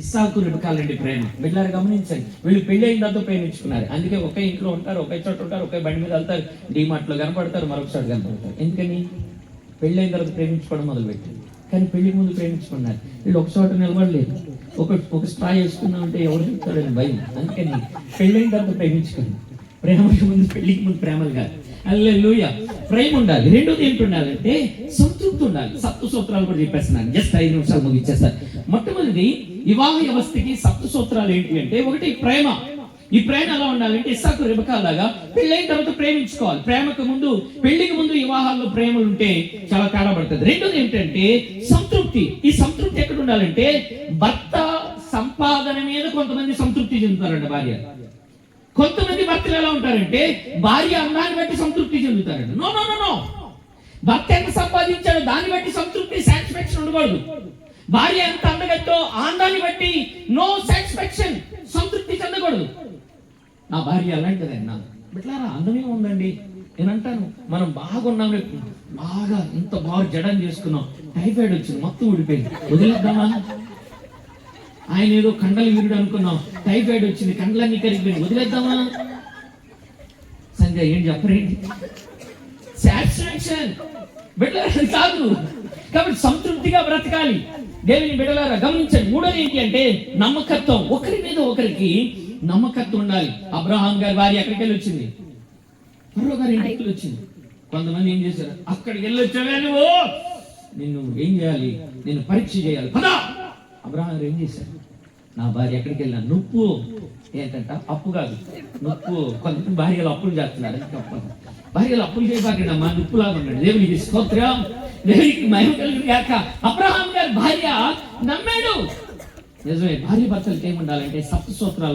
ఇస్సాకు రెబెకాలండి ప్రేమ. బిడ్డలారా గమనించండి, వీళ్ళు పెళ్లి అయిన తర్వాత ప్రేమించుకున్నారు. అందుకే ఒకే ఇంట్లో ఉంటారు, ఒకే చోట ఉంటారు, ఒకే బండి మీద వెళ్తారు, డీమార్ట్ లో కనపడతారు, మరొక చోట కనపడతారు. ఎందుకని? పెళ్లి అయిన తర్వాత ప్రేమించుకోవడం మొదలుపెట్టారు. కానీ పెళ్లికి ముందు ప్రేమించుకున్నారు. వీళ్ళు ఒక చోట నిలబడలేదు. ఒక స్ట్రా వేసుకున్నామంటే ఎవరు చెప్తారని భయం. అందుకని పెళ్లి అయిన తర్వాత ప్రేమించుకున్నారు. ప్రేమకి ముందు, పెళ్లికి ముందు ప్రేమలు కాదు. హల్లెలూయా. ప్రేమ ఉండాలి. రెండోది ఏంటి ఉండాలంటే సంతృప్తి ఉండాలి. సప్త సూత్రాలు కూడా చెప్పేస్తున్నాను, జస్ట్ 5 నిమిషాలు ముగిచ్చేస్తారు. మొట్టమొదటి వివాహ వ్యవస్థకి సప్త సూత్రాలు ఏంటి అంటే, ఒకటి ప్రేమ. ఈ ప్రేమ ఎలా ఉండాలంటే ఇస్సాకు రెబెకా లాగా పెళ్ళైన తర్వాత ప్రేమించుకోవాలి. ప్రేమకు ముందు, పెళ్లికి ముందు వివాహాల్లో ప్రేమలు ఉంటే చాలా తేడా పడుతుంది. రెండోది ఏంటంటే సంతృప్తి. ఈ సంతృప్తి ఎక్కడ ఉండాలంటే భర్త సంపాదన మీద కొంతమంది సంతృప్తి చెందుతారంట భార్య. కొంతమంది భర్తలు ఎలా ఉంటారంటే భార్య అందాన్ని బట్టి సంతృప్తి చెందుతారంట. నో నో నో నో భర్త ఎంత సంపాదించాడో దాన్ని బట్టి సంతృప్తి, సాటిస్ఫాక్షన్ ఉండకూడదు. భార్య ఎంత అందగట్టో ఆందాన్ని బట్టి నో సాటిస్ఫాక్షన్, సంతృప్తి చెందకూడదు. నా భార్య అలాంటిదన్నా బిట్లారా అందమే ఉందండి నేను అంటాను. మనం బాగున్నాం, బాగా ఇంత బాగా జడం చేసుకున్నాం, టైఫాయిడ్ వచ్చింది, మొత్తం ఊడిపోయింది, వదిలేద్దామా? ఆయన ఏదో కండలు వీరుడు అనుకున్నాం, టైఫాయిడ్ వచ్చింది, కండలన్నీ కరిగిపోయింది, వదిలేద్దామా? సంజయ్ ఏంటి చెప్పరేంటి? సాటిస్ఫాక్షన్ బిడ్డలారా కాదు. కాబట్టి సంతృప్తిగా బ్రతకాలి. దేవుని బిడ్డలారా గమనించండి. మూడోది ఏంటి అంటే నమ్మకత్వం. ఒకరి మీద ఒకరికి నమ్మకత్వం ఉండాలి. అబ్రహాం గారి భార్య ఎక్కడికి వెళ్ళి వచ్చింది? ఫరో గారి ఇంటికి వచ్చింది. కొంతమంది ఏం చేశారు? అక్కడికి వెళ్ళి వచ్చావే నువ్వు, నిన్ను ఏం చేయాలి? నేను పరీక్ష చేయాలి, పదా. అబ్రహాం గారు ఏం చేశారు? నా భార్య ఎక్కడికి వెళ్ళినా నొప్పు ఏంటంట, అప్పు కాదు నొప్పు. కొంతమంది భార్యలు అప్పులు చేస్తున్నారు. భార్యలు అప్పులు చేయబాకండి, మా నొప్పులాగా ఉన్నాడు. దేవునికి స్తోత్రం, దేవునికి మహిమ కలిగింది గాక. అబ్రహాం గారి భార్య నమ్మాడు. నిజమే, భార్య భర్తలకి ఏముండాలంటే సప్త సూత్రాలు